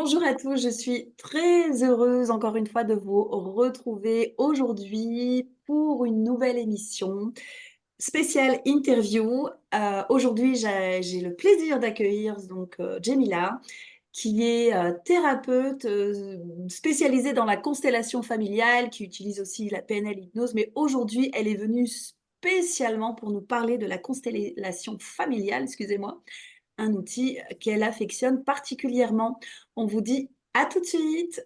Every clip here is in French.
Bonjour à tous, je suis très heureuse encore une fois de vous retrouver aujourd'hui pour une nouvelle émission spéciale interview. Aujourd'hui, j'ai le plaisir d'accueillir Djemila qui est, thérapeute, spécialisée dans la constellation familiale, qui utilise aussi la PNL hypnose. Mais aujourd'hui, elle est venue spécialement pour nous parler de la constellation familiale, excusez-moi, un outil qu'elle affectionne particulièrement. On vous dit à tout de suite.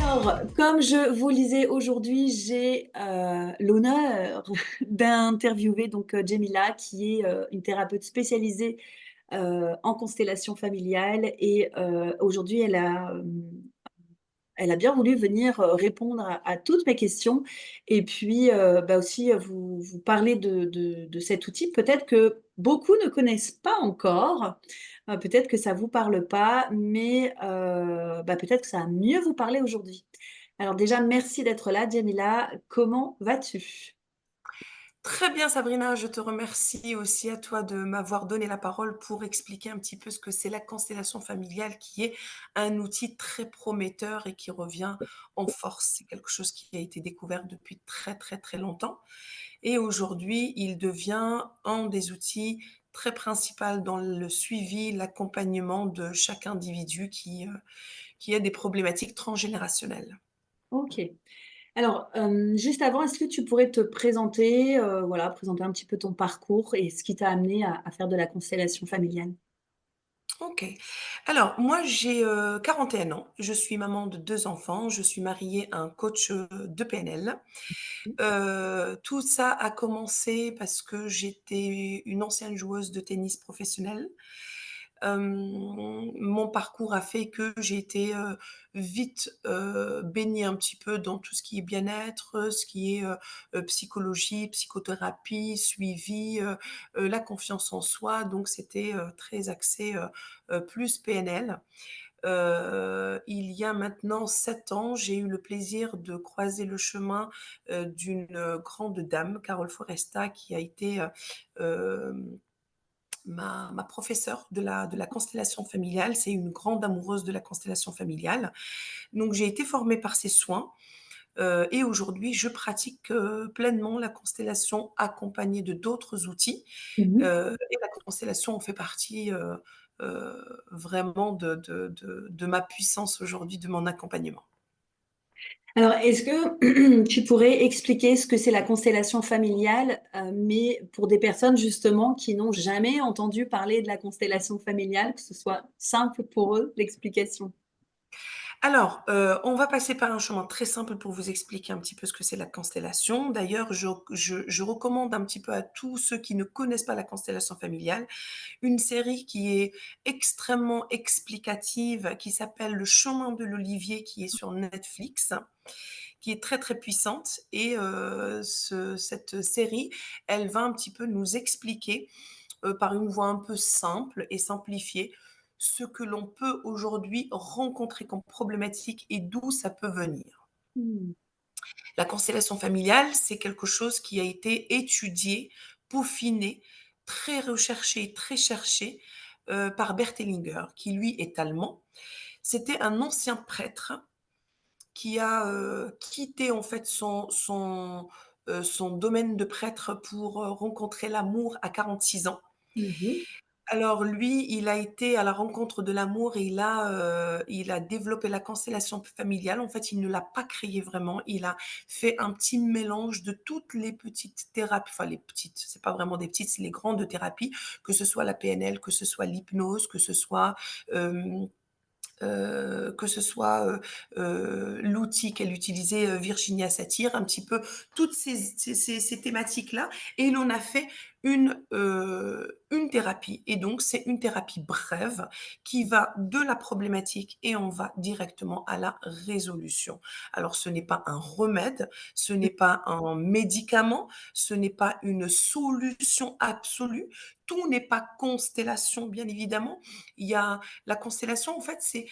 Alors, comme je vous le disais aujourd'hui, j'ai, l'honneur d'interviewer Djemila qui est, une thérapeute spécialisée, en constellation familiale et aujourd'hui elle a bien voulu venir, répondre à toutes mes questions et puis, aussi, vous parler de cet outil. Peut-être que beaucoup ne connaissent pas encore, peut-être que ça vous parle pas, mais peut-être que ça va mieux vous parler aujourd'hui. Alors déjà, merci d'être là, Djamila. Comment vas-tu? Très bien Sabrina, je te remercie aussi à toi de m'avoir donné la parole pour expliquer un petit peu ce que c'est la constellation familiale qui est un outil très prometteur et qui revient en force. C'est quelque chose qui a été découvert depuis très très très longtemps et aujourd'hui il devient un des outils très principaux dans le suivi, l'accompagnement de chaque individu qui a des problématiques transgénérationnelles. OK. Alors, juste avant, est-ce que tu pourrais te présenter, voilà, présenter un petit peu ton parcours et ce qui t'a amené à faire de la constellation familiale? OK. Alors moi j'ai, 41 ans, je suis maman de 2 enfants, je suis mariée à un coach, de PNL. Tout ça a commencé parce que j'étais une ancienne joueuse de tennis professionnelle. Mon parcours a fait que j'ai été, vite, baignée un petit peu dans tout ce qui est bien-être, ce qui est, psychologie, psychothérapie, suivi, la confiance en soi, donc c'était, très axé, plus PNL. Il y a maintenant 7 ans, j'ai eu le plaisir de croiser le chemin, d'une, grande dame, Carole Foresta, qui a été, hem, ma professeure de la constellation familiale. C'est une grande amoureuse de la constellation familiale. Donc j'ai été formée par ses soins, et aujourd'hui je pratique, pleinement la constellation accompagnée de d'autres outils, Mmh. et la constellation en fait partie, vraiment de ma puissance aujourd'hui, de mon accompagnement. Alors, est-ce que tu pourrais expliquer ce que c'est la constellation familiale, mais pour des personnes justement qui n'ont jamais entendu parler de la constellation familiale, que ce soit simple pour eux l'explication? Alors, on va passer par un chemin très simple pour vous expliquer un petit peu ce que c'est la constellation. D'ailleurs, je recommande un petit peu à tous ceux qui ne connaissent pas la constellation familiale, une série qui est extrêmement explicative, qui s'appelle Le chemin de l'olivier, qui est sur Netflix, qui est très, très puissante et cette série, elle va un petit peu nous expliquer, par une voie un peu simple et simplifiée, ce que l'on peut aujourd'hui rencontrer comme problématique et d'où ça peut venir. Mmh. La constellation familiale, c'est quelque chose qui a été étudié, peaufiné, très recherché, très cherché, par Bert Hellinger, qui lui est allemand. C'était un ancien prêtre qui a, quitté en fait son domaine de prêtre pour, rencontrer l'amour à 46 ans. Mmh mh. Alors lui, il a été à la rencontre de l'amour et il a développé la constellation familiale. En fait, il ne l'a pas créée vraiment. Il a fait un petit mélange de toutes les petites thérapies, enfin les petites, c'est pas vraiment des petites, c'est les grandes thérapies, que ce soit la PNL, que ce soit l'hypnose, hem, que ce soit, l'outil qu'elle utilisait, Virginia Satir, un petit peu toutes ces thématiques-là et il en a fait une thérapie et donc c'est une thérapie brève qui va de la problématique et on va directement à la résolution. Alors ce n'est pas un remède, ce n'est pas un médicament, ce n'est pas une solution absolue, tout n'est pas constellation bien évidemment. Il y a la constellation en fait, c'est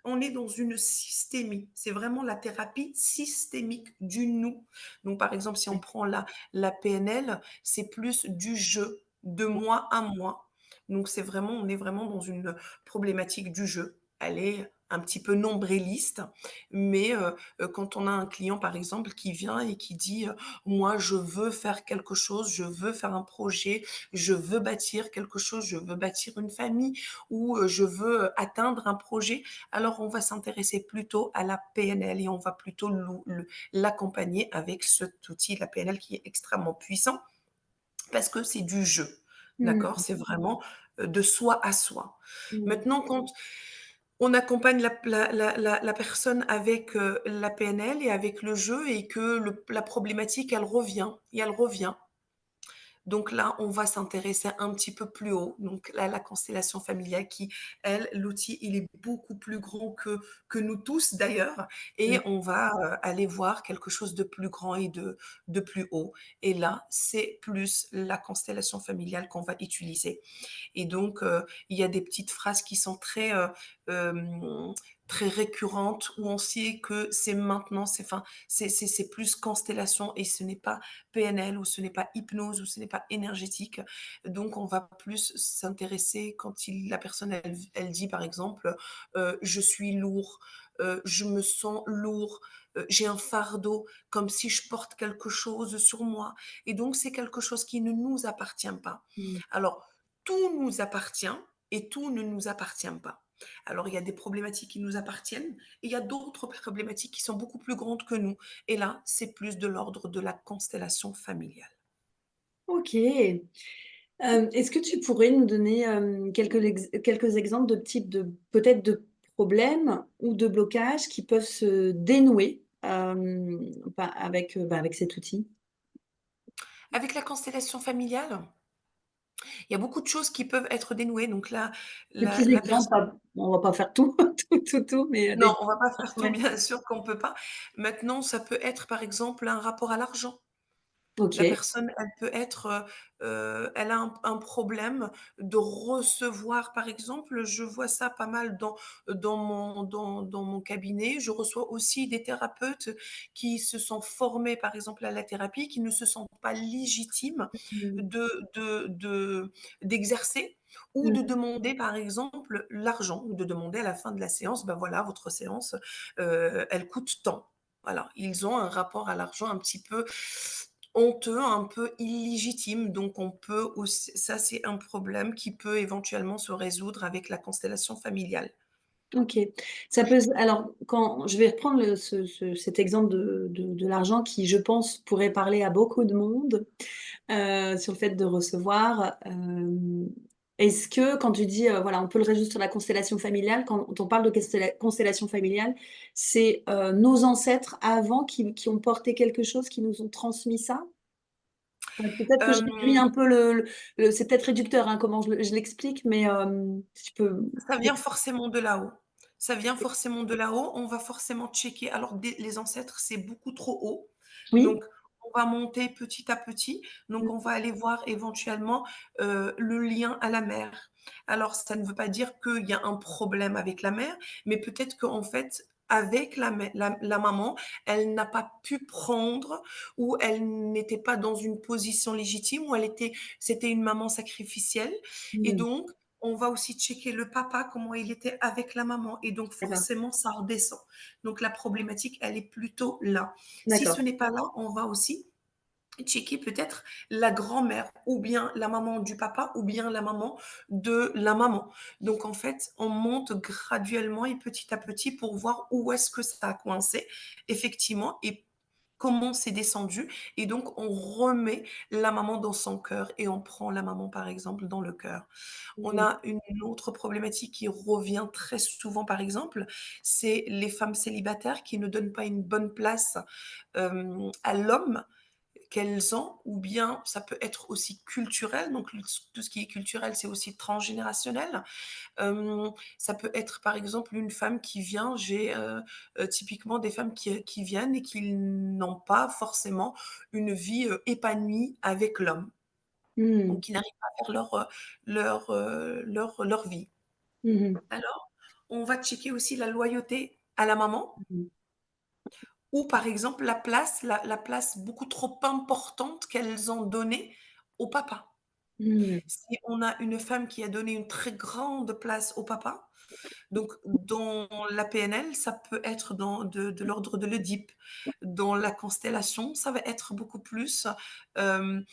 on est dans une systémie. C'est vraiment la thérapie systémique du nous. Donc, par exemple, si on Ouais. prend la PNL, c'est plus du jeu, de moi à moi. Donc, c'est vraiment, on est vraiment dans une problématique du jeu. Elle est un petit peu nombriliste, mais quand on a un client, par exemple, qui vient et qui dit moi, je veux faire quelque chose, je veux faire un projet, je veux bâtir quelque chose, je veux bâtir une famille ou je veux atteindre un projet, alors on va s'intéresser plutôt à la PNL et on va plutôt l'accompagner avec cet outil, la PNL, qui est extrêmement puissant parce que c'est du jeu. D'accord? Mmh. C'est vraiment de soi à soi. Mmh. Maintenant, quand on accompagne la personne avec la PNL et avec le jeu et que la problématique, elle revient et elle revient. Donc là, on va s'intéresser un petit peu plus haut. Donc là, la constellation familiale qui, elle, l'outil, il est beaucoup plus grand que nous tous d'ailleurs. Et Mmh. on va aller voir quelque chose de plus grand et de plus haut. Et là, c'est plus la constellation familiale qu'on va utiliser. Et donc, il y a des petites phrases qui sont très récurrentes où on sait que c'est maintenant, c'est plus constellation et ce n'est pas PNL ou ce n'est pas hypnose ou ce n'est pas énergétique. Donc, on va plus s'intéresser quand la personne, elle dit par exemple, je suis lourd, je me sens lourd, j'ai un fardeau, comme si je porte quelque chose sur moi. Et donc, c'est quelque chose qui ne nous appartient pas. Mmh. Alors, tout nous appartient et tout ne nous appartient pas. Alors, il y a des problématiques qui nous appartiennent et il y a d'autres problématiques qui sont beaucoup plus grandes que nous. Et là, c'est plus de l'ordre de la constellation familiale. OK. Est-ce que tu pourrais nous donner, quelques exemples de types de peut-être de problèmes ou de blocages qui peuvent se dénouer, avec, avec cet outil? Avec la constellation familiale, il y a beaucoup de choses qui peuvent être dénouées. Donc là, Des petits la exemples, personne... pas on va pas faire tout, tout, mais, Non, des on va pas faire tout, ouais. bien sûr qu'on peut pas. Maintenant, ça peut être, par exemple, un rapport à l'argent. La OK. personne, elle peut être, elle a un problème de recevoir, par exemple, je vois ça pas mal dans mon cabinet. Je reçois aussi des thérapeutes qui se sont formés, par exemple, à la thérapie, qui ne se sentent pas légitimes Mmh. d'exercer ou de Mmh. demander, par exemple, l'argent ou de demander à la fin de la séance: «Ben voilà, votre séance, elle coûte tant». Voilà, ils ont un rapport à l'argent un petit peu honteux, un peu illégitime, donc on peut aussi, ça c'est un problème qui peut éventuellement se résoudre avec la constellation familiale. OK. Ça peut s alors quand je vais reprendre cet exemple de l'argent qui, je pense, pourrait parler à beaucoup de monde, sur le fait de recevoir. Est-ce que quand tu dis, voilà, on peut le résoudre sur la constellation familiale, quand on parle de constellation familiale, c'est, nos ancêtres avant qui ont porté quelque chose, qui nous ont transmis ça? Peut-être que je réduis Hem, un peu le c'est peut-être réducteur, hein, comment je l'explique, mais, si tu peux Ça vient forcément de là-haut. Ça vient forcément de là-haut. On va forcément checker. Alors, les ancêtres, c'est beaucoup trop haut. oui? Donc, on va monter petit à petit. Donc, on va aller voir éventuellement le lien à la mère. Alors, ça ne veut pas dire qu'il y a un problème avec la mère, mais peut-être qu'en fait, avec la maman, elle n'a pas pu prendre ou elle n'était pas dans une position légitime ou c'était une maman sacrificielle. Et Mmh. donc, on va aussi checker le papa, comment il était avec la maman. Et donc, D'accord, forcément, ça redescend. Donc, la problématique, elle est plutôt là. Si ce d'accord. n'est pas là, on va aussi checker peut-être la grand-mère ou bien la maman du papa ou bien la maman de la maman. Donc, en fait, on monte graduellement et petit à petit pour voir où est-ce que ça a coincé, effectivement, et comment c'est descendu. Et donc, on remet la maman dans son cœur et on prend la maman, par exemple, dans le cœur. On Mmh. a une autre problématique qui revient très souvent, par exemple, c'est les femmes célibataires qui ne donnent pas une bonne place à l'homme qu'elles ont, ou bien ça peut être aussi culturel. Donc tout ce qui est culturel, c'est aussi transgénérationnel. Ça peut être, par exemple, une femme qui vient, typiquement des femmes qui viennent et qui n'ont pas forcément une vie, épanouie avec l'homme, donc Mmh. qui n'arrivent pas à faire leur vie. Mmh mh. Alors, on va checker aussi la loyauté à la maman, Mmh. ou par exemple la place beaucoup trop importante qu'elles ont donnée au papa. Mmh. Si on a une femme qui a donné une très grande place au papa, donc dans la PNL, ça peut être de l'ordre de l'Oedipe. Dans la constellation, ça va être beaucoup plus, hem,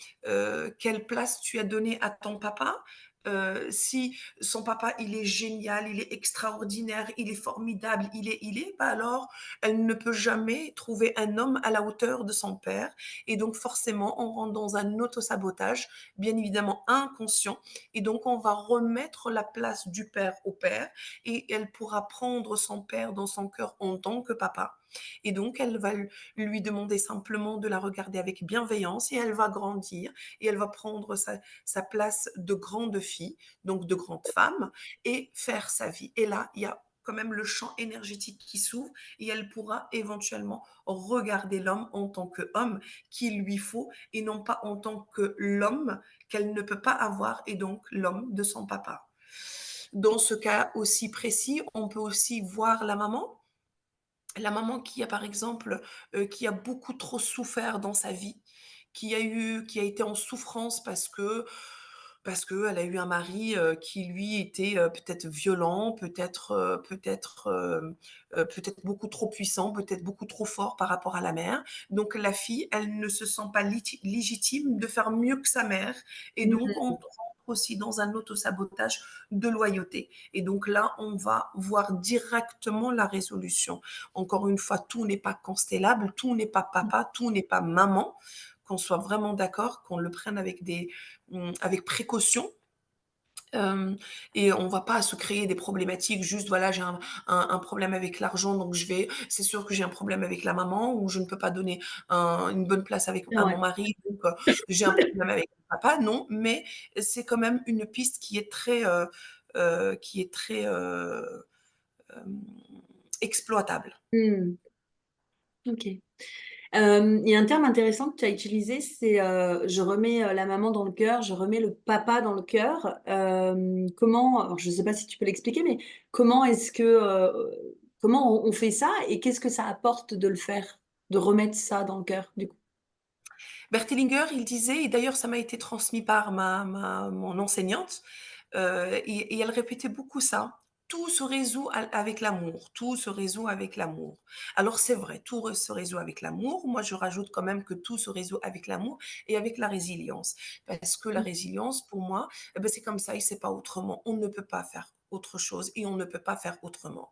quelle place tu as donnée à ton papa. Si son papa, il est génial, il est extraordinaire, il est formidable, bah, alors elle ne peut jamais trouver un homme à la hauteur de son père, et donc forcément, on rentre dans un auto-sabotage, bien évidemment inconscient, et donc on va remettre la place du père au père, et elle pourra prendre son père dans son cœur en tant que papa. Et donc, elle va lui demander simplement de la regarder avec bienveillance, et elle va grandir, et elle va prendre sa place de grande fille, donc de grande femme, et faire sa vie. Et là, il y a quand même le champ énergétique qui s'ouvre, et elle pourra éventuellement regarder l'homme en tant qu'homme qu'il lui faut, et non pas en tant que l'homme qu'elle ne peut pas avoir, et donc l'homme de son papa. Dans ce cas aussi précis, on peut aussi voir la maman qui a par exemple, qui a beaucoup trop souffert dans sa vie, qui a été en souffrance parce qu'elle a eu un mari, qui lui était, peut-être violent, peut-être beaucoup trop puissant, peut-être beaucoup trop fort par rapport à la mère. Donc la fille, elle ne se sent pas légitime de faire mieux que sa mère, et donc on Mmh. rentre aussi dans un auto-sabotage de loyauté, et donc là, on va voir directement la résolution. Encore une fois, tout n'est pas constellable, tout n'est pas papa, tout n'est pas maman, qu'on soit vraiment d'accord, qu'on le prenne avec précaution. Euh, et on va pas se créer des problématiques juste, voilà, j'ai un problème avec l'argent, donc c'est sûr que j'ai un problème avec la maman, ou je ne peux pas donner une bonne place à Ouais. mon mari, donc j'ai un problème avec le papa. Non, mais c'est quand même une piste qui est très euh, exploitable. Mmh. OK. Il y a un terme intéressant que tu as utilisé, c'est, je remets, la maman dans le cœur, je remets le papa dans le cœur. Comment alors je ne sais pas si tu peux l'expliquer, mais comment est-ce que, comment on fait ça et qu'est-ce que ça apporte de le faire? De remettre ça dans le cœur, du coup? Berthellinger, il disait, et d'ailleurs ça m'a été transmis par mon enseignante, et elle répétait beaucoup ça. Tout se résout avec l'amour, tout se résout avec l'amour. Alors c'est vrai, tout se résout avec l'amour. Moi, je rajoute quand même que tout se résout avec l'amour et avec la résilience. Parce que la Mmh. résilience, pour moi, eh ben, c'est comme ça et c'est pas autrement. On ne peut pas faire autre chose, et on ne peut pas faire autrement.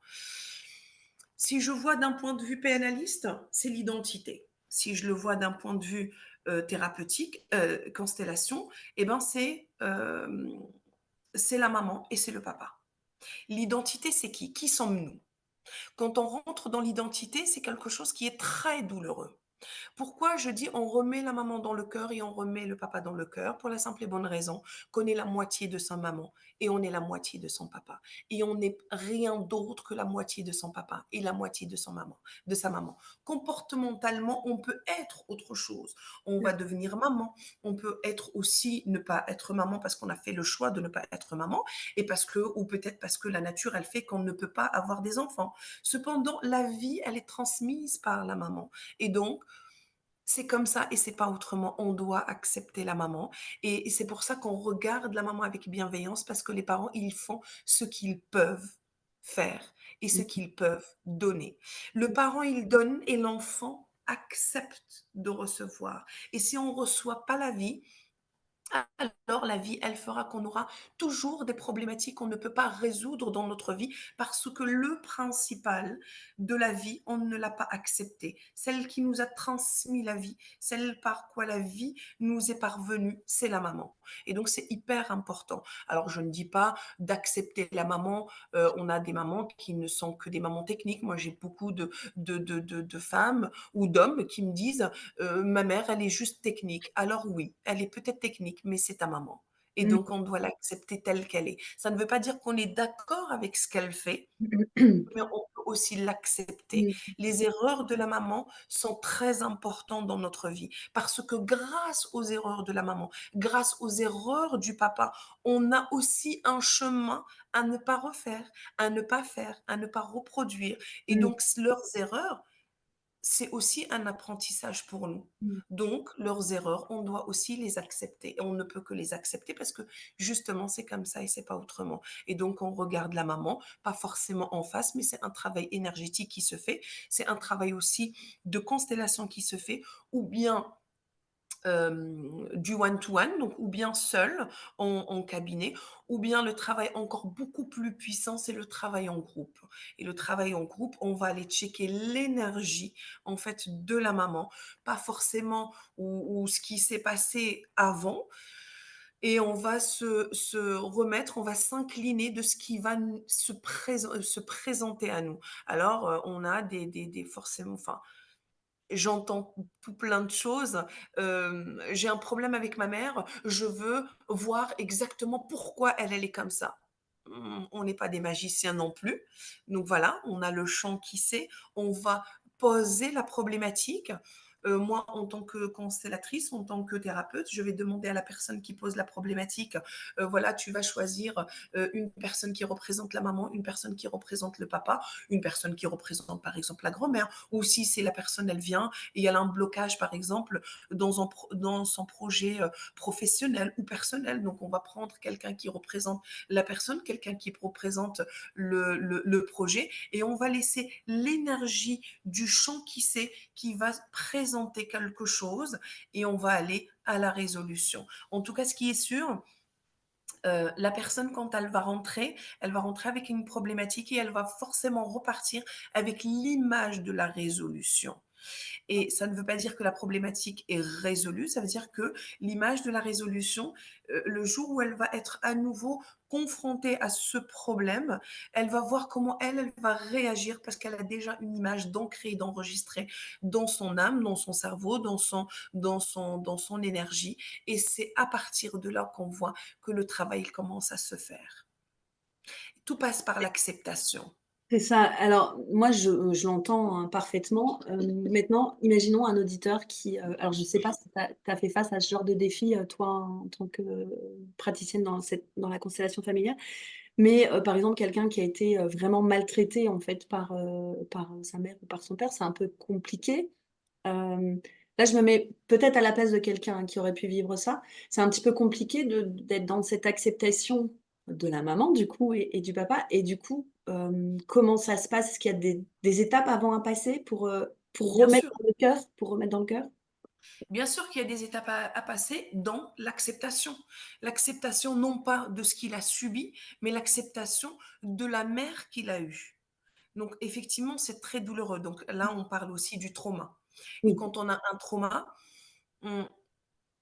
Si je vois d'un point de vue pénaliste, c'est l'identité. Si je le vois d'un point de vue thérapeutique, constellation, eh ben c'est la maman et c'est le papa. L'identité, c'est qui? Qui sommes-nous? Quand on rentre dans l'identité, c'est quelque chose qui est très douloureux. Pourquoi je dis on remet la maman dans le cœur et on remet le papa dans le cœur? Pour la simple et bonne raison qu'on est la moitié de sa maman et on est la moitié de son papa. Et on n'est rien d'autre que la moitié de son papa et la moitié de sa maman. Comportementalement, on peut être autre chose. On va devenir maman. On peut être aussi ne pas être maman parce qu'on a fait le choix de ne pas être maman, et ou peut-être parce que la nature, elle fait qu'on ne peut pas avoir des enfants. Cependant, la vie, elle est transmise par la maman. Et donc, c'est comme ça et c'est pas autrement. On doit accepter la maman, et c'est pour ça qu'on regarde la maman avec bienveillance, parce que les parents, ils font ce qu'ils peuvent faire et ce Mmh. qu'ils peuvent donner. Le parent, il donne et l'enfant accepte de recevoir. Et si on reçoit pas la vie, alors la vie, elle fera qu'on aura toujours des problématiques qu'on ne peut pas résoudre dans notre vie parce que le principal de la vie, on ne l'a pas accepté. Celle qui nous a transmis la vie, celle par quoi la vie nous est parvenue, c'est la maman. Et donc c'est hyper important. Alors je ne dis pas d'accepter la maman. On a des mamans qui ne sont que des mamans techniques. Moi j'ai beaucoup de femmes ou d'hommes qui me disent ma mère, elle est juste technique. Alors oui, elle est peut-être technique, mais c'est ta maman. Et Mmh. donc, on doit l'accepter telle qu'elle est. Ça ne veut pas dire qu'on est d'accord avec ce qu'elle fait, mais on peut aussi l'accepter. Mmh. Les erreurs de la maman sont très importantes dans notre vie parce que grâce aux erreurs de la maman, grâce aux erreurs du papa, on a aussi un chemin à ne pas refaire, à ne pas faire, à ne pas reproduire. Et Mmh. donc, leurs erreurs, c'est aussi un apprentissage pour nous. Mmh. Donc, leurs erreurs, on doit aussi les accepter. Et on ne peut que les accepter parce que justement, c'est comme ça et c'est pas autrement. Et donc, on regarde la maman, pas forcément en face, mais c'est un travail énergétique qui se fait. C'est un travail aussi de constellation qui se fait, ou bien du one-to-one, donc ou bien seul en cabinet, ou bien le travail encore beaucoup plus puissant, c'est le travail en groupe. Et le travail en groupe, on va aller checker l'énergie en fait de la maman, pas forcément ou ce qui s'est passé avant, et on va se remettre, on va s'incliner de ce qui va se présenter à nous. Alors, on a des forcément, enfin, j'entends tout plein de choses. J'ai un problème avec ma mère, je veux voir exactement pourquoi elle, elle est comme ça. On n'est pas des magiciens non plus. Donc voilà, on a le champ qui sait, on va poser la problématique. Moi, en tant que constellatrice, en tant que thérapeute, je vais demander à la personne qui pose la problématique, voilà, tu vas choisir une personne qui représente la maman, une personne qui représente le papa, une personne qui représente par exemple la grand-mère, ou si c'est la personne, elle vient et elle a un blocage, par exemple, dans son projet professionnel ou personnel. Donc, on va prendre quelqu'un qui représente la personne, quelqu'un qui représente le projet, et on va laisser l'énergie du champ qui sait, qui va présenter quelque chose, et on va aller à la résolution. En tout cas, ce qui est sûr, la personne, quand elle va rentrer avec une problématique et elle va forcément repartir avec l'image de la résolution. Et ça ne veut pas dire que la problématique est résolue, ça veut dire que l'image de la résolution, le jour où elle va être à nouveau confrontée à ce problème, elle va voir comment elle va réagir parce qu'elle a déjà une image d'ancrée, d'enregistrée dans son âme, dans son cerveau, dans son énergie. Et c'est à partir de là qu'on voit que le travail commence à se faire. Tout passe par l'acceptation. C'est ça. Alors moi, je l'entends, hein, parfaitement. Maintenant, imaginons un auditeur qui, alors je ne sais pas si tu as fait face à ce genre de défi, toi, en tant que praticienne dans la constellation familiale, mais par exemple, quelqu'un qui a été, vraiment maltraité, en fait, par sa mère ou par son père, c'est un peu compliqué. Là, je me mets peut-être à la place de quelqu'un qui aurait pu vivre ça. C'est un petit peu compliqué d'être dans cette acceptation de la maman, du coup, et du papa, et du coup, comment ça se passe? Est-ce qu'il y a des étapes avant à passer pour Bien remettre sûr. dans le cœur pour remettre dans le cœur? Bien sûr qu'il y a des étapes à passer dans l'acceptation. L'acceptation non pas de ce qu'il a subi, mais l'acceptation de la mère qu'il a eue. Donc effectivement, c'est très douloureux. Donc là, on parle aussi du trauma. Et Oui, quand on a un trauma, on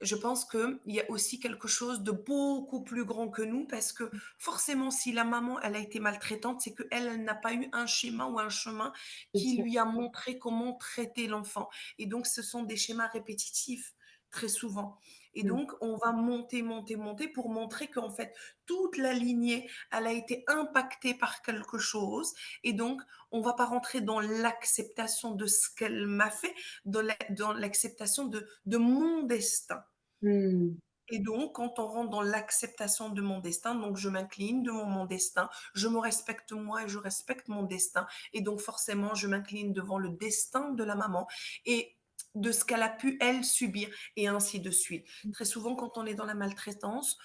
je pense qu'il y a aussi quelque chose de beaucoup plus grand que nous parce que forcément, si la maman, elle a été maltraitante, c'est qu'elle, elle n'a pas eu un schéma ou un chemin c'est qui sûr. lui a montré comment traiter l'enfant. Et donc, ce sont des schémas répétitifs très souvent. Et Mmh. donc, on va monter, monter, monter pour montrer qu'en fait, toute la lignée, elle a été impactée par quelque chose. Et donc, on va pas rentrer dans l'acceptation de ce qu'elle m'a fait, dans l'acceptation de mon destin. Mmh. Et donc, quand on rentre dans l'acceptation de mon destin, donc je m'incline devant mon destin, je me respecte moi et je respecte mon destin. Et donc, forcément, je m'incline devant le destin de la maman et de ce qu'elle a pu, elle, subir, et ainsi de suite. Très souvent, quand on est dans la maltraitance,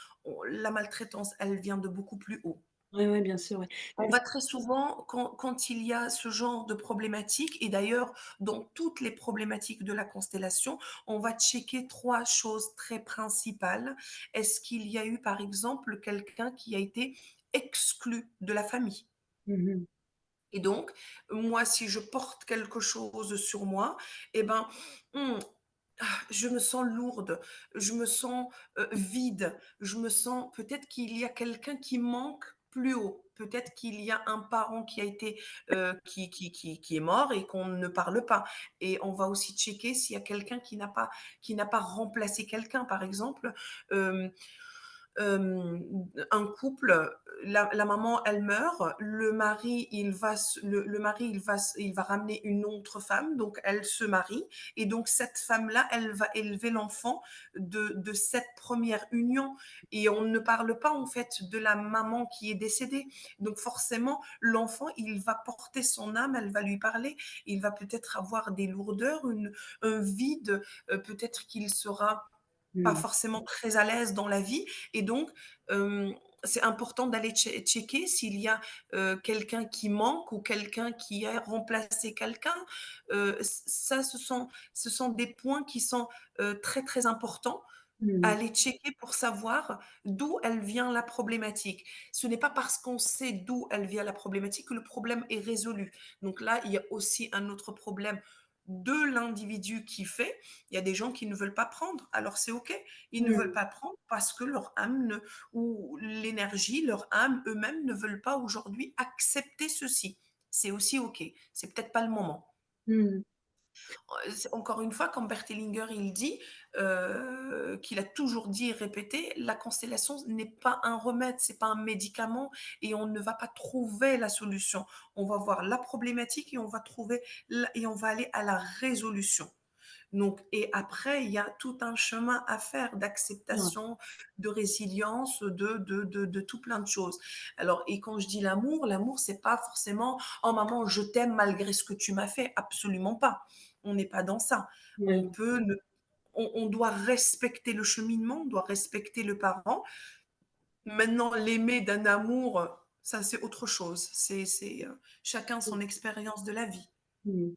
elle vient de beaucoup plus haut. Ouais, ouais, bien sûr, ouais. On va très souvent, quand il y a ce genre de problématique, et d'ailleurs dans toutes les problématiques de la constellation, on va checker 3 choses très principales. Est-ce qu'il y a eu, par exemple, quelqu'un qui a été exclu de la famille? Mmh mh. Et donc, moi, si je porte quelque chose sur moi, eh ben, mmh, je me sens lourde, je me sens, vide, je me sens peut-être qu'il y a quelqu'un qui manque plus haut. Peut-être qu'il y a un parent qui a été, qui est mort et qu'on ne parle pas, et on va aussi checker s'il y a quelqu'un qui n'a pas remplacé quelqu'un. Par exemple, hem, un couple, la maman, elle meurt, le mari, le mari, il va ramener une autre femme, donc elle se marie, et donc cette femme-là, elle va élever l'enfant de cette première union, et on ne parle pas, en fait, de la maman qui est décédée. Donc forcément, l'enfant, il va porter son âme, elle va lui parler, il va peut-être avoir des lourdeurs, un vide, peut-être qu'il sera pas Mmh. forcément très à l'aise dans la vie, et donc c'est important d'aller checker s'il y a quelqu'un qui manque ou quelqu'un qui a remplacé quelqu'un. Ça, ce sont des points qui sont très très importants à Mmh. aller checker pour savoir d'où elle vient la problématique. Ce n'est pas parce qu'on sait d'où elle vient la problématique que le problème est résolu. Donc là, il y a aussi un autre problème de l'individu qui fait. Il y a des gens qui ne veulent pas prendre, alors c'est OK. Ils ne veulent Mmh. pas prendre parce que leur âme ou l'énergie, leur âme eux-mêmes ne veulent pas aujourd'hui accepter ceci. C'est aussi OK. C'est peut-être pas le moment. Mmh. Encore une fois, comme Bert Hellinger, il dit, qu'il a toujours dit et répété, la constellation n'est pas un remède, c'est pas un médicament, et on ne va pas trouver la solution. On va voir la problématique et on va aller à la résolution. Donc, et après, il y a tout un chemin à faire Ouais. d'acceptation, de résilience, de tout plein de choses. Alors, et quand je dis l'amour, c'est pas forcément, oh maman, je t'aime malgré ce que tu m'as fait. Absolument pas. On n'est pas dans ça. Ouais, On non. peut ne- on doit respecter le cheminement, on doit respecter le parent. Maintenant, l'aimer d'un amour, ça, c'est autre chose. Chacun son expérience de la vie. Mmh.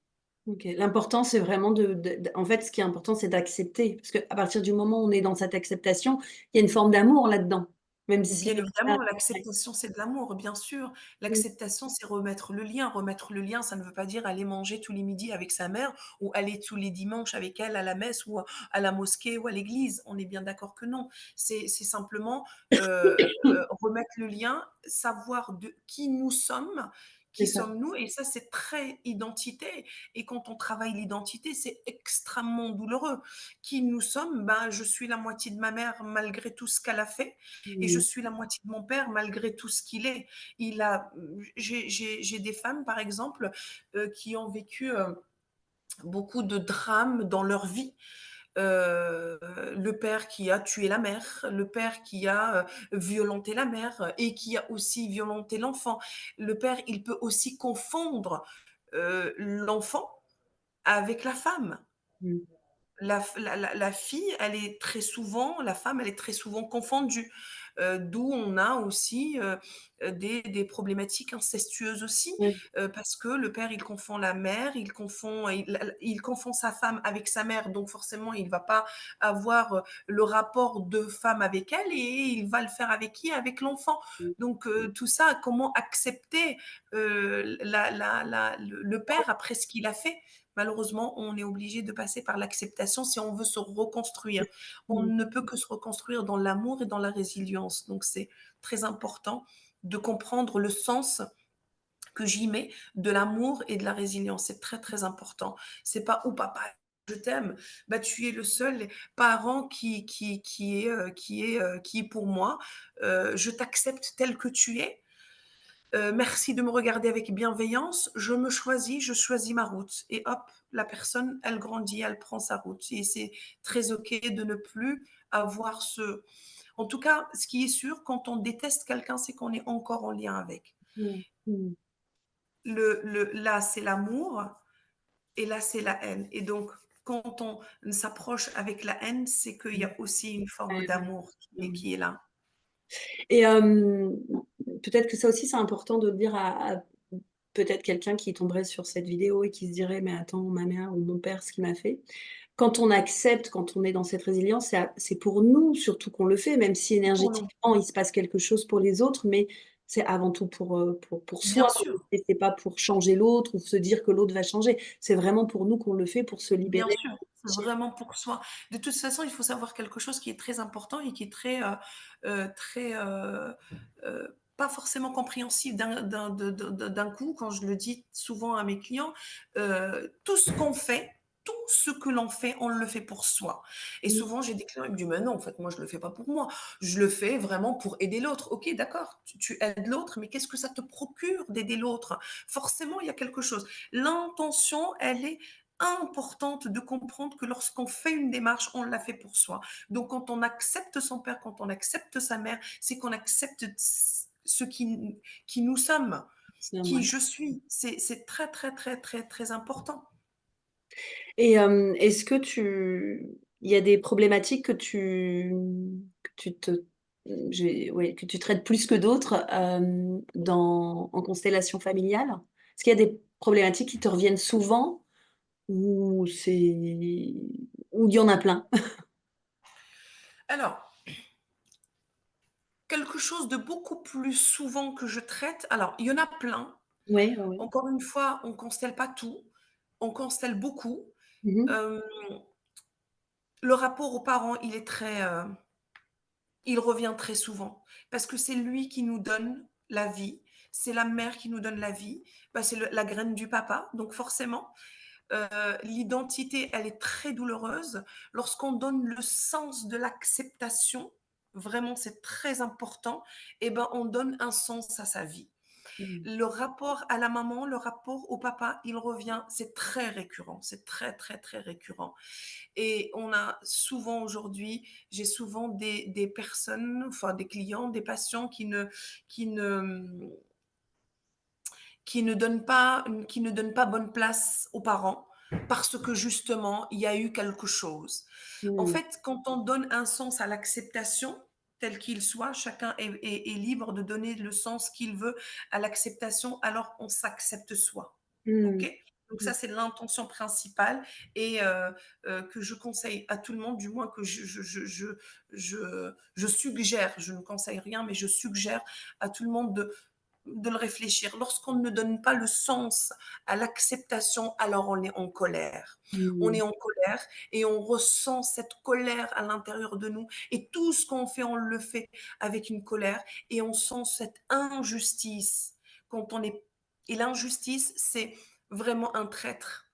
OK. L'important, c'est vraiment de en fait, ce qui est important, c'est d'accepter. Parce qu'à partir du moment où on est dans cette acceptation, il y a une forme d'amour là-dedans. Même si Bien ouais, évidemment, l'acceptation, c'est de l'amour, bien sûr. mmh, L'acceptation, c'est remettre le lien. Remettre le lien, ça ne veut pas dire aller manger tous les midis avec sa mère ou aller tous les dimanches avec elle à la messe ou à la mosquée ou à l'église. On est bien d'accord que non. C'est simplement remettre le lien, savoir de qui nous sommes, c'est qui ça. sommes-nous, et ça, c'est très identité. Et quand on travaille l'identité, c'est extrêmement douloureux. Qui nous sommes, ben, je suis la moitié de ma mère malgré tout ce qu'elle a fait, et je Mmh. suis la moitié de mon père malgré tout ce qu'il est. J'ai des femmes, par exemple, qui ont vécu beaucoup de drames dans leur vie. Le père qui a tué la mère, le père qui a violenté la mère et qui a aussi violenté l'enfant. Le père, il peut aussi confondre l'enfant avec la femme. Mmh. La fille, la femme, elle est très souvent confondue. D'où on a aussi des problématiques incestueuses aussi, Ouais. parce que le père, il confond la mère, il confond sa femme avec sa mère, donc forcément, il va pas avoir le rapport de femme avec elle, et il va le faire avec qui? Avec l'enfant. Mmh. Donc tout ça, comment accepter le père après ce qu'il a fait? Malheureusement, on est obligé de passer par l'acceptation si on veut se reconstruire. On Mmh. ne peut que se reconstruire dans l'amour et dans la résilience. Donc c'est très important de comprendre le sens que j'y mets de l'amour et de la résilience. C'est très, très important. C'est pas: «Oh papa, je t'aime, bah, tu es le seul parent qui est pour moi. Je t'accepte tel que tu es. Merci de me regarder avec bienveillance. Je choisis ma route.» Et hop, la personne, elle grandit, elle prend sa route. Et c'est très OK de ne plus avoir ce. En tout cas, ce qui est sûr, quand on déteste quelqu'un, c'est qu'on est encore en lien avec. Mmh. Mmh. Là, c'est l'amour, et là, c'est la haine. Et donc, quand on s'approche avec la haine, c'est qu'il y Mmh. a aussi une forme Ouais, ouais. d'amour qui est, Mmh. qui est là. Et peut-être que ça aussi, c'est important de le dire à peut-être quelqu'un qui tomberait sur cette vidéo et qui se dirait: «Mais attends, ma mère ou mon père, ce qu'il m'a fait». Quand on accepte, quand on est dans cette résilience, c'est pour nous surtout qu'on le fait, même si pour nous. énergétiquement, il se passe quelque chose pour les autres, mais c'est avant tout pour Bien soi qu'on sûr, le fait. C'est pas pour changer l'autre ou se dire que l'autre va changer. C'est vraiment pour nous qu'on le fait, pour se bien libérer. sûr, c'est vraiment pour soi. De toute façon, il faut savoir quelque chose qui est très important et qui est très, pas forcément compréhensible d'un coup, quand je le dis souvent à mes clients, tout ce qu'on fait, tout ce que l'on fait, on le fait pour soi. Et Mmh, souvent, j'ai des clients qui me disent: «Mais non, en fait, moi, je le fais pas pour moi. Je le fais vraiment pour aider l'autre». OK, d'accord, tu aides l'autre, mais qu'est-ce que ça te procure d'aider l'autre? Forcément, il y a quelque chose. L'intention, elle est importante de comprendre que lorsqu'on fait une démarche, on l'a fait pour soi. Donc quand on accepte son père, quand on accepte sa mère, c'est qu'on accepte ce qui nous sommes, c'est qui normal. je suis. C'est très, très, très, très, très important. Et est-ce que il y a des problématiques que tu te ouais, que tu traites plus que d'autres, en constellation familiale? Est-ce qu'il y a des problématiques qui te reviennent souvent ou ou il y en a plein? Alors, quelque chose de beaucoup plus souvent que je traite, alors il y en a plein. Ouais, ouais, ouais. Encore une fois, on constelle pas tout, on constelle beaucoup. Mmh mh. Hem, le rapport aux parents, il revient très souvent parce que c'est lui qui nous donne la vie, c'est la mère qui nous donne la vie, bah, c'est la graine du papa, donc forcément, l'identité, elle est très douloureuse. Lorsqu'on donne le sens de l'acceptation, vraiment c'est très important, et ben, on donne un sens à sa vie. Mmh. Le rapport à la maman, le rapport au papa, il revient, c'est très récurrent, c'est très, très, très récurrent. Et on a souvent aujourd'hui, j'ai souvent des personnes, enfin des clients, des patients qui ne, qui ne donnent pas bonne place aux parents parce que justement, il y a eu quelque chose. En Mmh. fait, quand on donne un sens à l'acceptation, tel qu'il soit, chacun est libre de donner le sens qu'il veut à l'acceptation, alors on s'accepte soi. Mmh. OK? Donc Mmh. ça, c'est l'intention principale et que je conseille à tout le monde, du moins que je suggère, je ne conseille rien, mais je suggère à tout le monde de le réfléchir. Lorsqu'on ne donne pas le sens à l'acceptation, alors on est en colère. On Mmh. est en colère et on ressent cette colère à l'intérieur de nous. Et tout ce qu'on fait, on le fait avec une colère et on sent cette injustice quand on est. Et l'injustice, c'est vraiment un traître.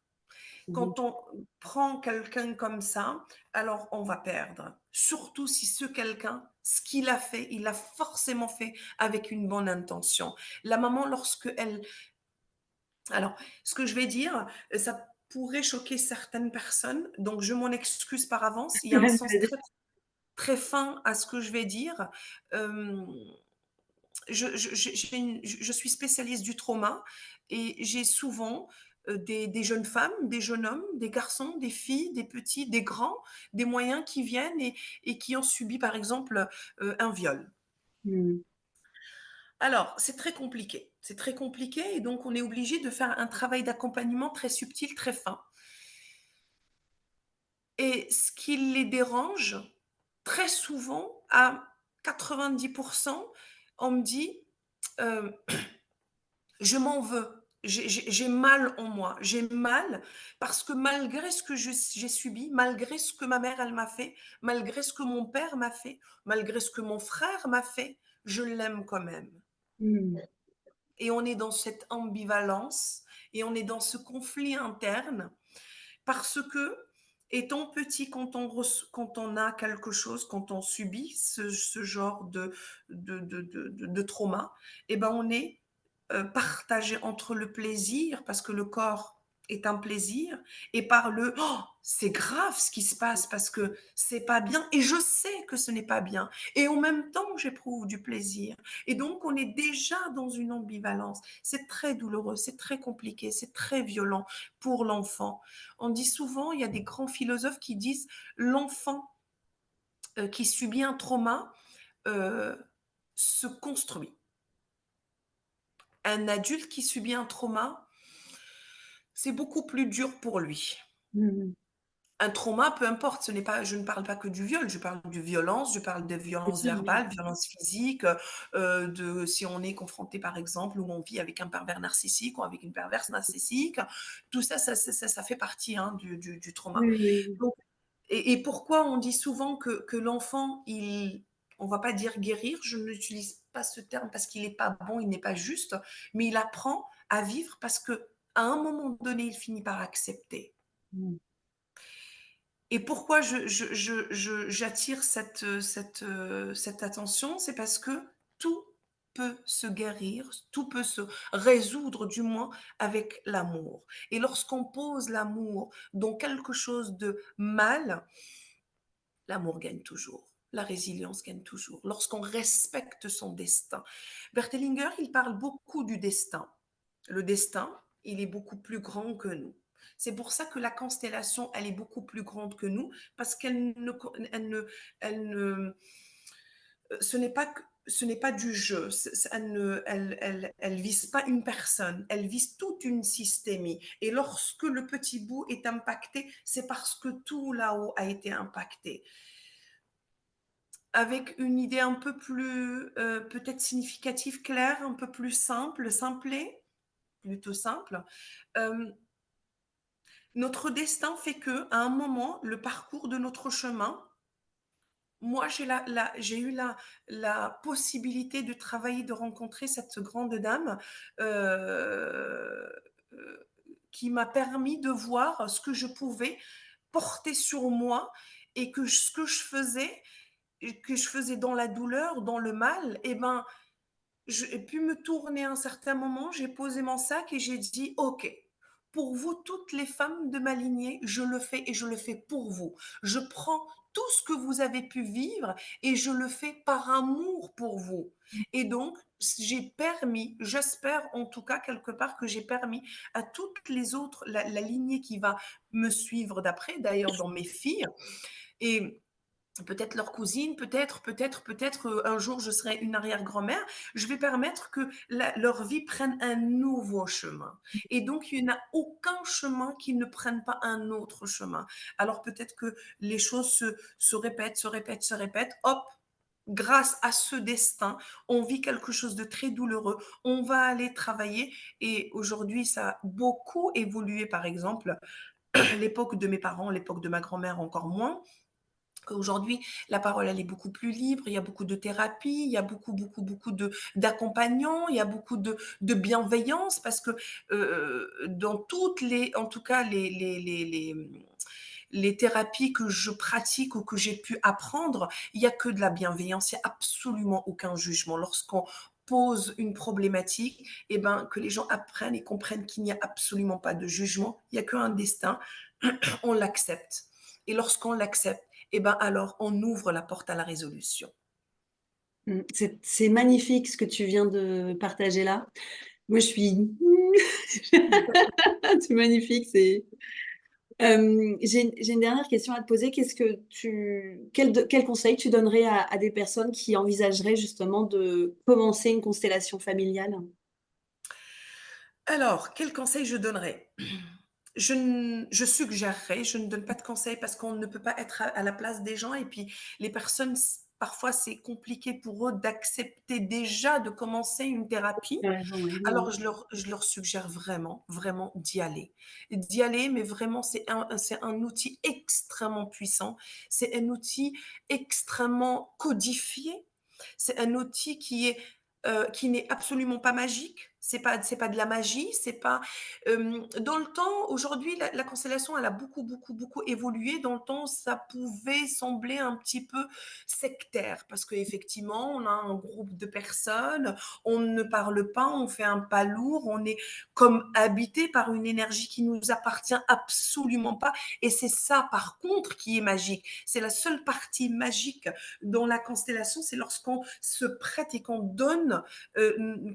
Mmh. Quand on prend quelqu'un comme ça, alors on va perdre. Surtout si ce quelqu'un, ce qu'il a fait, il l'a forcément fait avec une bonne intention. La maman, lorsque elle... Alors, ce que je vais dire, ça pourrait choquer certaines personnes, donc je m'en excuse par avance. Il y a un sens très, très fin à ce que je vais dire. Euh, je suis spécialiste du trauma et j'ai souvent des jeunes femmes, des jeunes hommes, des garçons, des filles, des petits, des grands, des moyens qui viennent et qui ont subi par exemple un viol. Mmh. Alors, c'est très compliqué. C'est très compliqué et donc on est obligé de faire un travail d'accompagnement très subtil, très fin. Et ce qui les dérange, très souvent, à 90%, on me dit euh, je m'en veux. J'ai mal en moi. J'ai mal parce que malgré ce que j'ai subi, malgré ce que ma mère, elle m'a fait, malgré ce que mon père m'a fait, malgré ce que mon frère m'a fait, je l'aime quand même. Mmh. Et on est dans cette ambivalence et on est dans ce conflit interne parce que, étant petit, quand on a quelque chose, quand on subit ce genre de trauma, eh ben on est partagé entre le plaisir, parce que le corps est un plaisir, et par le oh, c'est grave ce qui se passe parce que c'est pas bien et je sais que ce n'est pas bien et en même temps j'éprouve du plaisir et donc on est déjà dans une ambivalence. C'est très douloureux, c'est très compliqué, c'est très violent pour l'enfant. On dit souvent, il y a des grands philosophes qui disent l'enfant qui subit un trauma euh, se construit. Un adulte qui subit un trauma, c'est beaucoup plus dur pour lui. Mmh. Un trauma, peu importe, je ne parle pas que du viol, je parle de violence, je parle de Bien violence sûr, oui. verbale, violence physique, de si on est confronté, par exemple, ou on vit avec un pervers narcissique ou avec une perverse narcissique, tout ça, ça fait partie, hein, du trauma. Oui, oui, oui, oui. Donc et pourquoi on dit souvent que l'enfant, on va pas dire guérir, je n'utilise pas ce terme parce qu'il n'est pas bon, il n'est pas juste, mais il apprend à vivre parce que à un moment donné, il finit par accepter. Mmh. Et pourquoi j'attire cette attention, c'est parce que tout peut se guérir, tout peut se résoudre du moins avec l'amour. Et lorsqu'on pose l'amour dans quelque chose de mal, l'amour gagne toujours. La résilience gagne toujours. Lorsqu'on respecte son destin. Berthellinger, il parle beaucoup du destin. Le destin, il est beaucoup plus grand que nous. C'est pour ça que la constellation, elle est beaucoup plus grande que nous, parce elle ne, ce n'est pas du jeu. Elle vise pas une personne, elle vise toute une systémie. Et lorsque le petit bout est impacté, c'est parce que tout là-haut a été impacté. Avec une idée un peu plus, peut-être significative, claire, un peu plus simple, simplée, plutôt simple. Euh, Notre destin fait que, à un moment, le parcours de notre chemin, moi, j'ai eu la possibilité de travailler, de rencontrer cette grande dame euh, euh, qui m'a permis de voir ce que je pouvais porter sur moi et ce que je faisais dans la douleur, dans le mal, eh ben, j'ai pu me tourner à un certain moment, j'ai posé mon sac et j'ai dit, OK, pour vous, toutes les femmes de ma lignée, je le fais et je le fais pour vous. Je prends tout ce que vous avez pu vivre et je le fais par amour pour vous. Et donc, j'ai permis, j'espère en tout cas quelque part que j'ai permis à toutes les autres, la lignée qui va me suivre d'après, d'ailleurs dans mes filles, et peut-être leur cousine, peut-être un jour je serai une arrière-grand-mère, je vais permettre que leur vie prenne un nouveau chemin. Et donc, il n'y a aucun chemin qu'ils ne prennent pas un autre chemin. Alors peut-être que les choses se répètent, se répètent, se répètent. Hop, grâce à ce destin, on vit quelque chose de très douloureux, on va aller travailler et aujourd'hui, ça a beaucoup évolué, par exemple, l'époque de mes parents, l'époque de ma grand-mère encore moins. Aujourd'hui, la parole, elle est beaucoup plus libre, il y a beaucoup de thérapie, il y a beaucoup d'accompagnants, il y a beaucoup de bienveillance parce que dans toutes les, en tout cas, les thérapies que je pratique ou que j'ai pu apprendre, il n'y a que de la bienveillance, il n'y a absolument aucun jugement. Lorsqu'on pose une problématique, eh ben, que les gens apprennent et comprennent qu'il n'y a absolument pas de jugement, il n'y a qu'un destin, on l'accepte. Et lorsqu'on l'accepte, eh ben alors on ouvre la porte à la résolution. Mmh. C'est magnifique ce que tu viens de partager là. Moi, je suis c'est magnifique, j'ai une dernière question à te poser. Qu'est-ce que tu quel conseil tu donnerais à des personnes qui envisageraient justement de commencer une constellation familiale? Alors, quel conseil je donnerais? Je suggérerais, je ne donne pas de conseils parce qu'on ne peut pas être à la place des gens et puis les personnes, parfois c'est compliqué pour eux d'accepter déjà de commencer une thérapie. Tu as raison, oui. Alors Mmh. je leur suggère vraiment, vraiment d'y aller. D'y aller, mais vraiment c'est un outil extrêmement puissant, c'est un outil extrêmement codifié, c'est un outil qui n'est absolument pas magique. C'est pas de la magie. C'est pas dans le temps. Aujourd'hui, la constellation, elle a beaucoup évolué. Dans le temps, ça pouvait sembler un petit peu sectaire parce qu'effectivement, on a un groupe de personnes, on ne parle pas, on fait un pas lourd, on est comme habité par une énergie qui nous appartient absolument pas. Et c'est ça, par contre, qui est magique. C'est la seule partie magique dans la constellation, c'est lorsqu'on se prête et qu'on donne,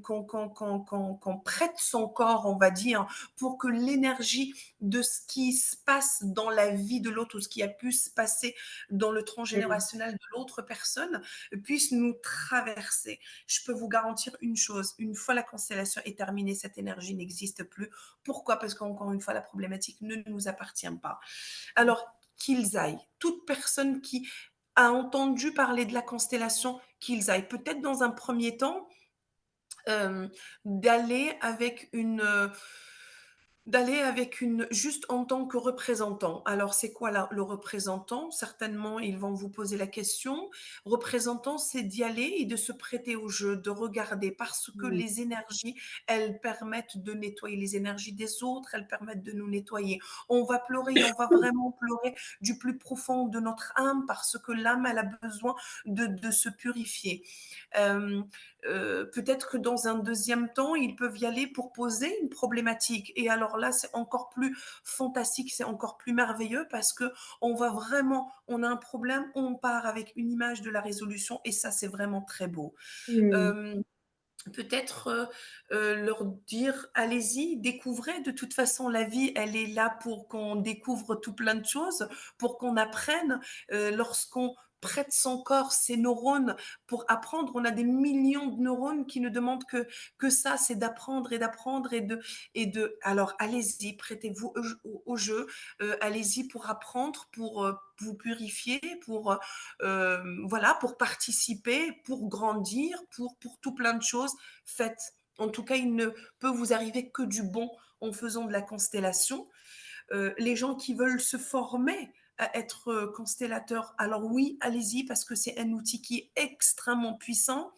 qu'on qu'on prête son corps, on va dire, pour que l'énergie de ce qui se passe dans la vie de l'autre ou ce qui a pu se passer dans le Mmh. transgénérationnel de l'autre personne puisse nous traverser. Je peux vous garantir une chose, une fois la constellation est terminée, cette énergie n'existe plus. Pourquoi? Parce qu'encore une fois, la problématique ne nous appartient pas. Alors, qu'ils aillent. Toute personne qui a entendu parler de la constellation, qu'ils aillent. Peut-être dans un premier temps, euh, d'aller avec une d'aller avec une juste en tant que représentant. Alors, c'est quoi le représentant? Certainement, ils vont vous poser la question. Représentant, c'est d'y aller et de se prêter au jeu, de regarder, parce que Mmh. les énergies, elles permettent de nettoyer les énergies des autres, elles permettent de nous nettoyer. On va pleurer, on va vraiment pleurer du plus profond de notre âme, parce que l'âme, elle a besoin de se purifier. Euh, Peut-être que dans un deuxième temps, ils peuvent y aller pour poser une problématique. Et alors là, c'est encore plus fantastique, c'est encore plus merveilleux, parce que on va vraiment, on a un problème, on part avec une image de la résolution, et ça, c'est vraiment très beau. Mmh. Euh, Peut-être leur dire, allez-y, découvrez. De toute façon, la vie, elle est là pour qu'on découvre tout plein de choses, pour qu'on apprenne. Lorsqu'on prête son corps, ses neurones pour apprendre, on a des millions de neurones qui ne demandent que ça, c'est d'apprendre et d'apprendre alors allez-y, prêtez-vous au jeu, allez-y pour apprendre, pour vous purifier, pour voilà, pour participer, pour grandir, pour tout plein de choses faites. En tout cas, il ne peut vous arriver que du bon en faisant de la constellation. Les gens qui veulent se former à être constellateurs, alors oui, allez-y, parce que c'est un outil qui est extrêmement puissant.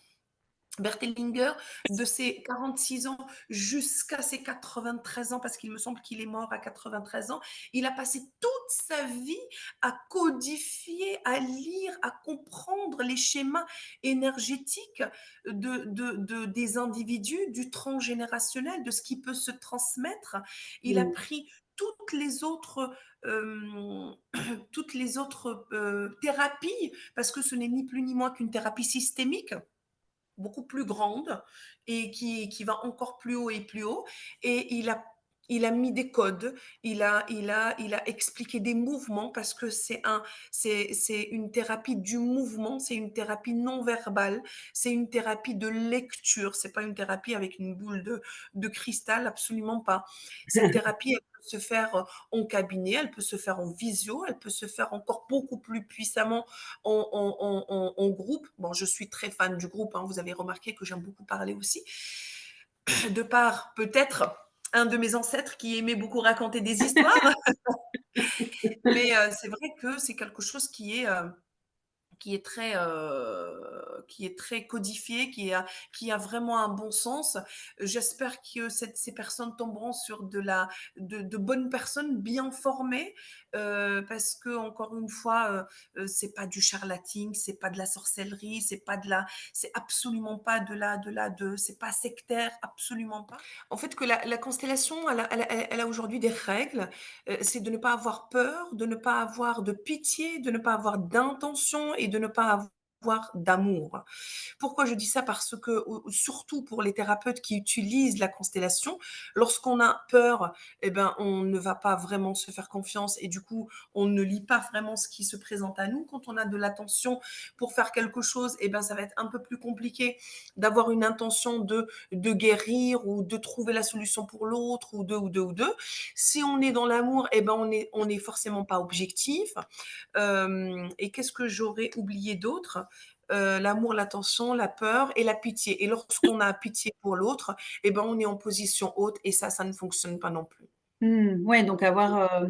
Berthellinger, de ses 46 ans jusqu'à ses 93 ans, parce qu'il me semble qu'il est mort à 93 ans, il a passé toute sa vie à codifier, à lire, à comprendre les schémas énergétiques des individus, du transgénérationnel, de ce qui peut se transmettre. Il a Mmh. pris euh, toutes les autres thérapies, parce que ce n'est ni plus ni moins qu'une thérapie systémique beaucoup plus grande et qui va encore plus haut et plus haut. Et il a mis des codes, il a expliqué des mouvements, parce que c'est une thérapie du mouvement, c'est une thérapie non verbale, c'est une thérapie de lecture, c'est pas une thérapie avec une boule de cristal, absolument pas. Cette thérapie, elle peut se faire en cabinet, elle peut se faire en visio, elle peut se faire encore beaucoup plus puissamment en groupe. Bon, je suis très fan du groupe, hein, vous avez remarqué que j'aime beaucoup parler aussi, de par peut-être un de mes ancêtres qui aimait beaucoup raconter des histoires, mais c'est vrai que c'est quelque chose qui est très codifié, qui a vraiment un bon sens. J'espère que ces personnes tomberont sur de bonnes personnes bien formées, parce que encore une fois, c'est pas du charlating, c'est pas de la sorcellerie, c'est absolument pas c'est pas sectaire, absolument pas. En fait, que la constellation, elle a aujourd'hui des règles. C'est de ne pas avoir peur, de ne pas avoir de pitié, de ne pas avoir d'intention et de ne pas avoir d'amour. Pourquoi je dis ça? Parce que, surtout pour les thérapeutes qui utilisent la constellation, lorsqu'on a peur, eh ben, on ne va pas vraiment se faire confiance et du coup, on ne lit pas vraiment ce qui se présente à nous. Quand on a de l'attention pour faire quelque chose, eh ben, ça va être un peu plus compliqué d'avoir une intention de guérir ou de trouver la solution pour l'autre ou deux. Si on est dans l'amour, eh ben, on est forcément pas objectif. Et qu'est-ce que j'aurais oublié d'autre? L'amour, l'attention, la peur et la pitié. Et lorsqu'on a pitié pour l'autre, eh ben, on est en position haute et ça ne fonctionne pas non plus. Mmh. Ouais, donc avoir,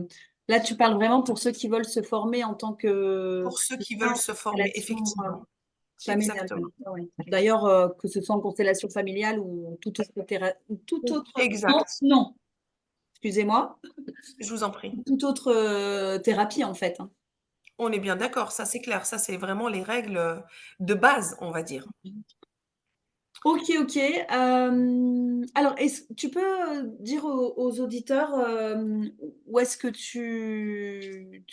là, tu parles vraiment pour ceux qui veulent se former en tant que Pour ceux qui praticien veulent en se former, constellation, effectivement. familiale, Exactement. oui. Ouais, ouais. D'ailleurs, que ce soit en constellation familiale ou toute autre non, Exact. non, excusez-moi, Je vous en prie. toute autre, thérapie, en fait, hein. On est bien d'accord, ça c'est clair. Ça, c'est vraiment les règles de base, on va dire. OK, OK. Alors est-ce tu peux, dire aux auditeurs, où est-ce que tu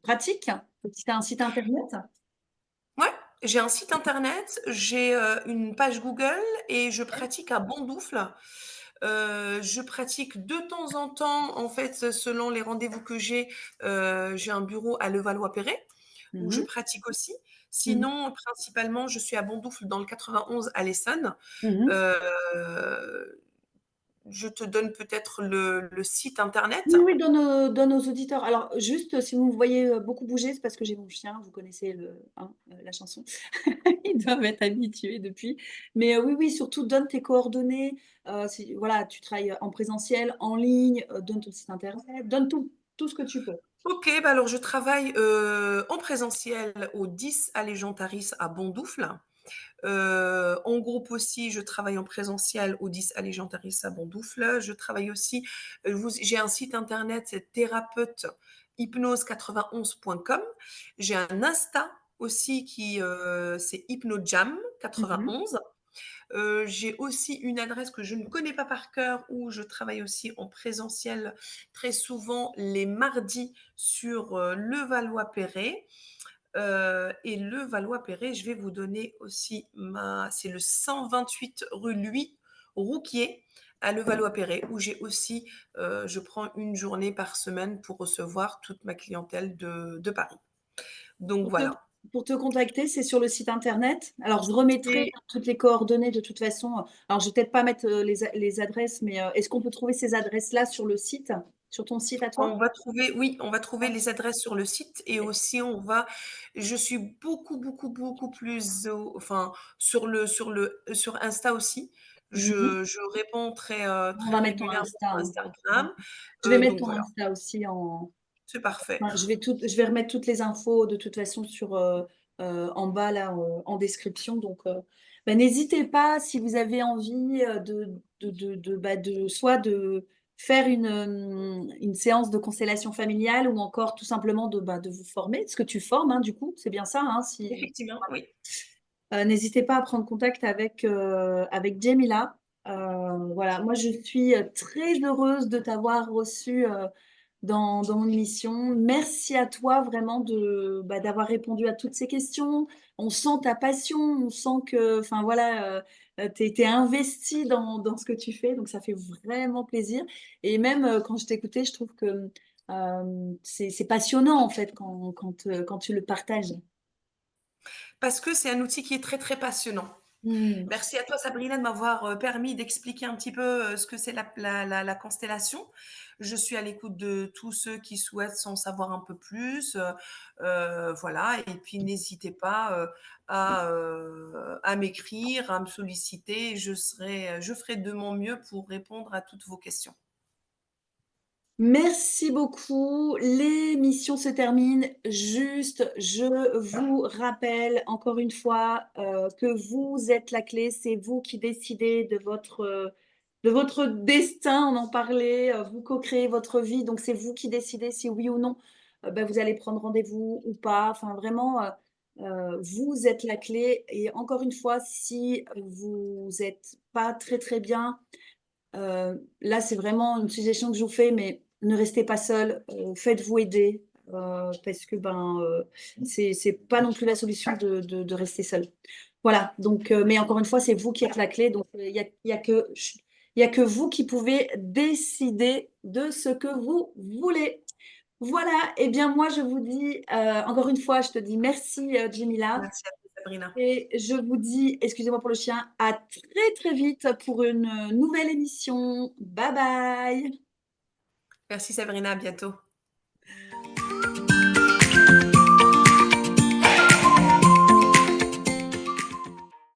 pratiques? Tu as un site internet? Ouais. J'ai un site internet, j'ai, une page Google et je Ouais. pratique à Bondoufle. Je pratique de temps en temps, en fait, selon les rendez-vous que j'ai un bureau à Levallois-Perret où Mmh je mh. pratique aussi. Mmh. Sinon, principalement, je suis à Bondoufle dans le 91 à l'Essonne. Mmh. Heu, je te donne peut-être le site internet. Oui, oui, donne aux auditeurs. Alors juste, si vous me voyez, beaucoup bouger, c'est parce que j'ai mon chien, vous connaissez la chanson. Ils doivent être habitués depuis. Mais, oui, oui, surtout donne tes coordonnées, si voilà, tu travailles en présentiel, en ligne, donne ton site internet, donne tout, tout ce que tu peux. OK, bah, alors je travaille, en présentiel au 10 allée Jean Taris à Bondoufle. En groupe aussi, je travaille en présentiel au 10 allée Jean Taris à Bondoufle. Je travaille aussi, j'ai un site internet, c'est thérapeute hypnose91.com. J'ai un Insta aussi c'est hypnojam Mmh. 91. J'ai aussi une adresse que je ne connais pas par cœur où je travaille aussi en présentiel très souvent les mardis sur, Levallois-Perret. Et Levallois-Perret, je vais vous donner aussi c'est le 128 rue Louis Rouquier à Levallois-Perret où j'ai aussi, je prends une journée par semaine pour recevoir toute ma clientèle de Paris. Donc Pour te voilà. pour te contacter, c'est sur le site internet. Alors je remettrai C'est toutes les coordonnées de toute façon, alors je vais peut-être pas mettre, les adresses, mais, est-ce qu'on peut trouver ces adresses-là sur le site? Sur ton site à toi? On va trouver oui, on va trouver Ouais. les adresses sur le site et aussi je suis beaucoup, beaucoup, beaucoup plus enfin sur Insta aussi. Mmh mh. Je réponds On très va mettre ton régulièrement Insta, sur hein. Mmh. Instagram, Je vais mettre donc ton voilà, Insta aussi en c'est parfait. enfin, je vais remettre toutes les infos de toute façon en bas là, en description donc bah, n'hésitez pas si vous avez envie, de soit de faire une séance de constellation familiale ou encore tout simplement de vous former. Ce que tu formes, hein, du coup, c'est bien ça, hein, si Effectivement, oui. n'hésitez pas à prendre contact avec Djemila. Voilà, moi je suis, très heureuse de t'avoir reçue, dans mon émission. Merci à toi vraiment d'avoir répondu à toutes ces questions. On sent ta passion, on sent que enfin voilà, tu es investie dans ce que tu fais, donc ça fait vraiment plaisir et même, quand je t'écoutais, je trouve que, c'est passionnant en fait quand tu le partages. Parce que c'est un outil qui est très, très passionnant. Mmh. Merci à toi Sabrina de m'avoir, permis d'expliquer un petit peu, ce que c'est la constellation. Je suis à l'écoute de tous ceux qui souhaitent s'en savoir un peu plus, voilà et puis n'hésitez pas, à m'écrire, à me solliciter. Je ferai de mon mieux pour répondre à toutes vos questions. Merci beaucoup. L'émission se termine. Juste, je vous rappelle encore une fois, que vous êtes la clé. C'est vous qui décidez de votre destin. On en parlait, vous co-créez votre vie, donc c'est vous qui décidez si oui ou non, bah, vous allez prendre rendez-vous ou pas. Enfin vraiment, vous êtes la clé et encore une fois, si vous êtes pas très, très bien, là, c'est vraiment une suggestion que je vous fais, mais ne restez pas seul, faites-vous aider, parce que, c'est pas non plus la solution de rester seul. Voilà, donc mais encore une fois, c'est vous qui êtes la clé, donc il y a que vous qui pouvez décider de ce que vous voulez. Voilà et bien, moi, je vous dis, encore une fois, je te dis merci, Djemila Merci à toi Sabrina. et je vous dis, excusez-moi pour le chien, à très, très vite pour une, nouvelle émission. Bye bye. Merci Sabrina, à bientôt.